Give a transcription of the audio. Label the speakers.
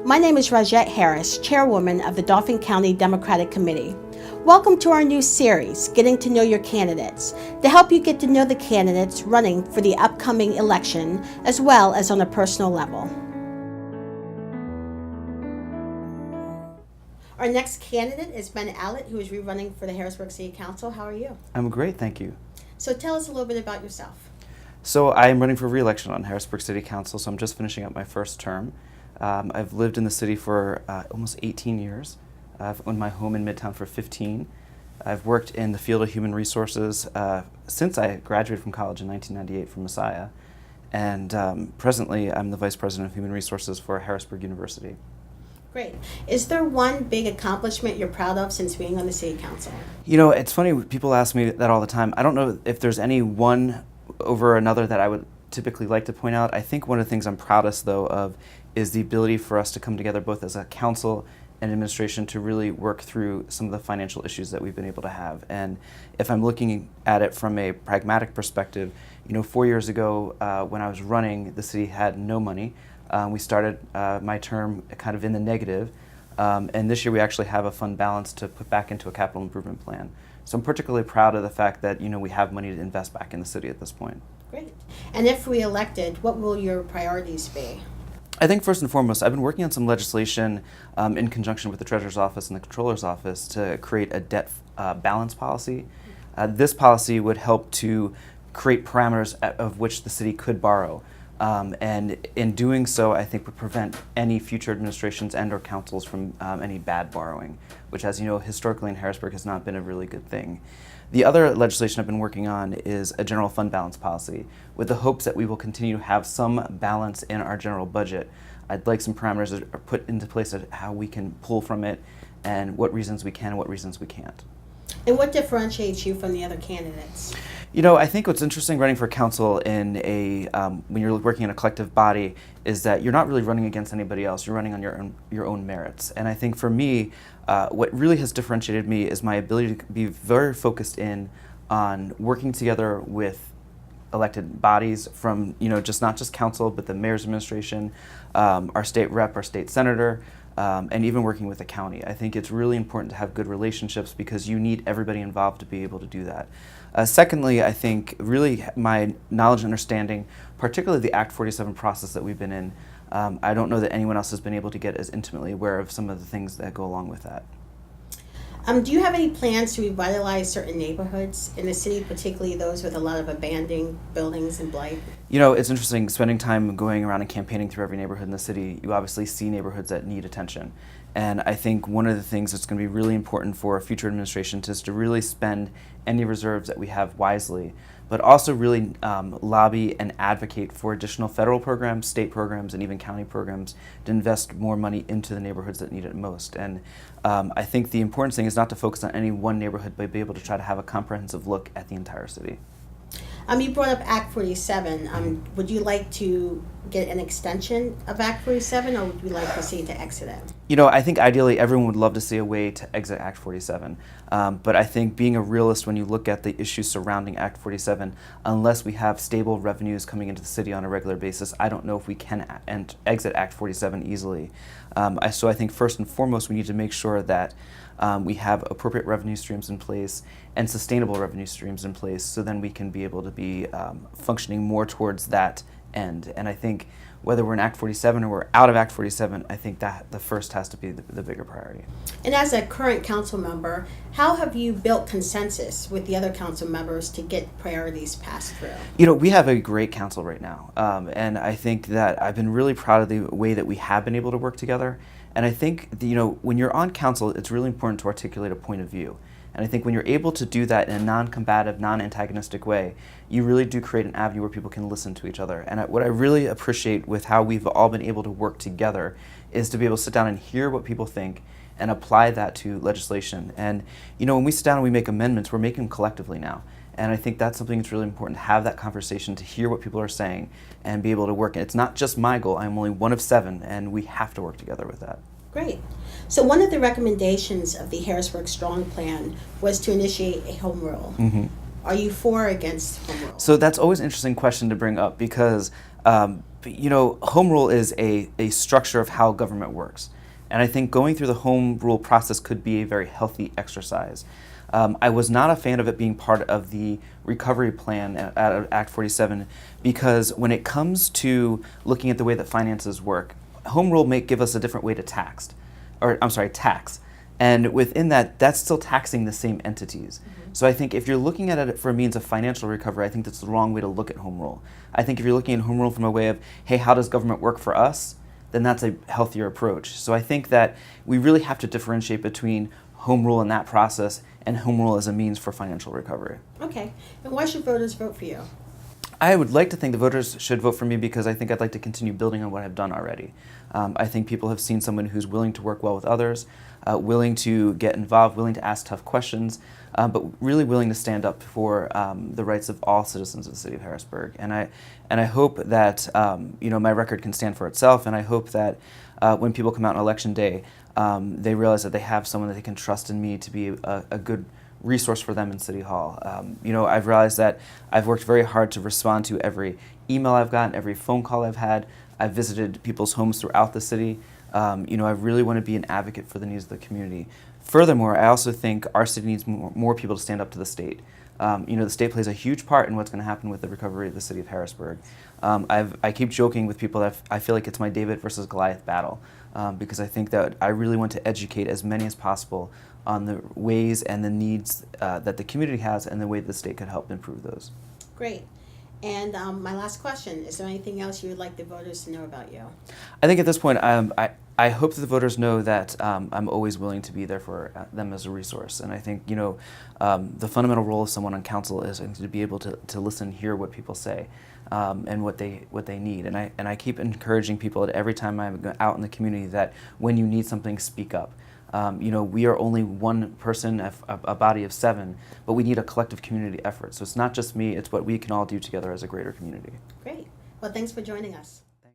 Speaker 1: My name is Rajette Harris, Chairwoman of the Dauphin County Democratic Committee. Welcome to our new series, Getting to Know Your Candidates, to help you get to know the candidates running for the upcoming election, as well as on a personal level. Our next candidate is Ben Allat, who is rerunning for the Harrisburg City Council. How are you?
Speaker 2: I'm great, thank you.
Speaker 1: So tell us a little bit about yourself.
Speaker 2: So I'm running for re-election on Harrisburg City Council, so I'm just finishing up my first term. I've lived in the city for almost 18 years. I've owned my home in Midtown for 15. I've worked in the field of human resources since I graduated from college in 1998 from Messiah. And presently, I'm the Vice President of Human Resources for Harrisburg University.
Speaker 1: Great. Is there one big accomplishment you're proud of since being on the City Council?
Speaker 2: You know, it's funny, people ask me that all the time. I don't know if there's any one over another that I would typically like to point out. I think one of the things I'm proudest, though, of is the ability for us to come together both as a council and administration to really work through some of the financial issues that we've been able to have. And if I'm looking at it from a pragmatic perspective, 4 years ago when I was running, the city had no money. We started my term kind of in the negative, and this year we actually have a fund balance to put back into a capital improvement plan. So I'm particularly proud of the fact that we have money to invest back in the city at this point.
Speaker 1: Great. And if re-elected, what will your priorities be?
Speaker 2: I think first and foremost, I've been working on some legislation in conjunction with the Treasurer's Office and the Controller's Office to create a debt balance policy. This policy would help to create parameters of which the city could borrow. And in doing so, I think would prevent any future administrations and or councils from any bad borrowing, which, as you know, historically in Harrisburg has not been a really good thing. The other legislation I've been working on is a general fund balance policy, with the hopes that we will continue to have some balance in our general budget. I'd like some parameters that are put into place of how we can pull from it and what reasons we can and what reasons we can't.
Speaker 1: And what differentiates you from the other candidates?
Speaker 2: I think what's interesting running for council in when you're working in a collective body is that you're not really running against anybody else. You're running on your own merits. And I think for me, what really has differentiated me is my ability to be very focused in on working together with elected bodies from just not just council, but the mayor's administration, our state rep, our state senator, and even working with the county. I think it's really important to have good relationships because you need everybody involved to be able to do that. Secondly, I think really my knowledge and understanding, particularly the Act 47 process that we've been in, I don't know that anyone else has been able to get as intimately aware of some of the things that go along with that.
Speaker 1: Do you have any plans to revitalize certain neighborhoods in the city, particularly those with a lot of abandoned buildings and blight?
Speaker 2: It's interesting spending time going around and campaigning through every neighborhood in the city. You obviously see neighborhoods that need attention. And I think one of the things that's going to be really important for a future administration is to really spend any reserves that we have wisely, but also really lobby and advocate for additional federal programs, state programs, and even county programs to invest more money into the neighborhoods that need it most. And I think the important thing is not to focus on any one neighborhood, but be able to try to have a comprehensive look at the entire city.
Speaker 1: You brought up Act 47. Would you like to get an extension of Act 47, or would you like to see it to exit it?
Speaker 2: I think ideally everyone would love to see a way to exit Act 47. But I think being a realist when you look at the issues surrounding Act 47, unless we have stable revenues coming into the city on a regular basis, I don't know if we can exit Act 47 easily. So I think first and foremost we need to make sure that we have appropriate revenue streams in place and sustainable revenue streams in place, so then we can be able to be functioning more towards that end. And I think whether we're in Act 47 or we're out of Act 47, I think that the first has to be the bigger priority.
Speaker 1: And as a current council member, how have you built consensus with the other council members to get priorities passed through?
Speaker 2: We have a great council right now, and I think that I've been really proud of the way that we have been able to work together. And I think, when you're on council, it's really important to articulate a point of view. And I think when you're able to do that in a non-combative, non-antagonistic way, you really do create an avenue where people can listen to each other. And what I really appreciate with how we've all been able to work together is to be able to sit down and hear what people think and apply that to legislation. And when we sit down and we make amendments, we're making them collectively now. And I think that's something that's really important, to have that conversation, to hear what people are saying and be able to work. And it's not just my goal, I'm only one of 7, and we have to work together with that.
Speaker 1: Great. So one of the recommendations of the Harrisburg Strong Plan was to initiate a home rule. Are you for or against home rule?
Speaker 2: So that's always an interesting question to bring up because home rule is a structure of how government works. And I think going through the home rule process could be a very healthy exercise. I was not a fan of it being part of the recovery plan at Act 47 because when it comes to looking at the way that finances work, home rule may give us a different way to tax. And within that, that's still taxing the same entities. So I think if you're looking at it for a means of financial recovery, I think that's the wrong way to look at home rule. I think if you're looking at home rule from a way of, hey, how does government work for us? Then that's a healthier approach. So I think that we really have to differentiate between home rule in that process and home rule as a means for financial recovery.
Speaker 1: Okay. And why should voters vote for you?
Speaker 2: I would like to think the voters should vote for me because I think I'd like to continue building on what I've done already. I think people have seen someone who's willing to work well with others, willing to get involved, willing to ask tough questions, but really willing to stand up for the rights of all citizens of the city of Harrisburg. And I hope that my record can stand for itself, and I hope that when people come out on election day, they realize that they have someone that they can trust in me to be a good resource for them in City Hall. I've realized that I've worked very hard to respond to every email I've gotten, every phone call I've had. I've visited people's homes throughout the city. I really want to be an advocate for the needs of the community. Furthermore, I also think our city needs more people to stand up to the state. The state plays a huge part in what's going to happen with the recovery of the city of Harrisburg. I keep joking with people that I feel like it's my David versus Goliath battle because I think that I really want to educate as many as possible on the ways and the needs that the community has and the way the state could help improve those.
Speaker 1: Great. And my last question, is there anything else you would like the voters to know about you?
Speaker 2: I think at this point, I hope that the voters know that I'm always willing to be there for them as a resource. And I think, the fundamental role of someone on council is to be able to listen, hear what people say, and what they need. And I keep encouraging people that every time I'm out in the community that when you need something, speak up. We are only one person, a body of 7, but we need a collective community effort. So it's not just me, it's what we can all do together as a greater community.
Speaker 1: Great. Well, thanks for joining us.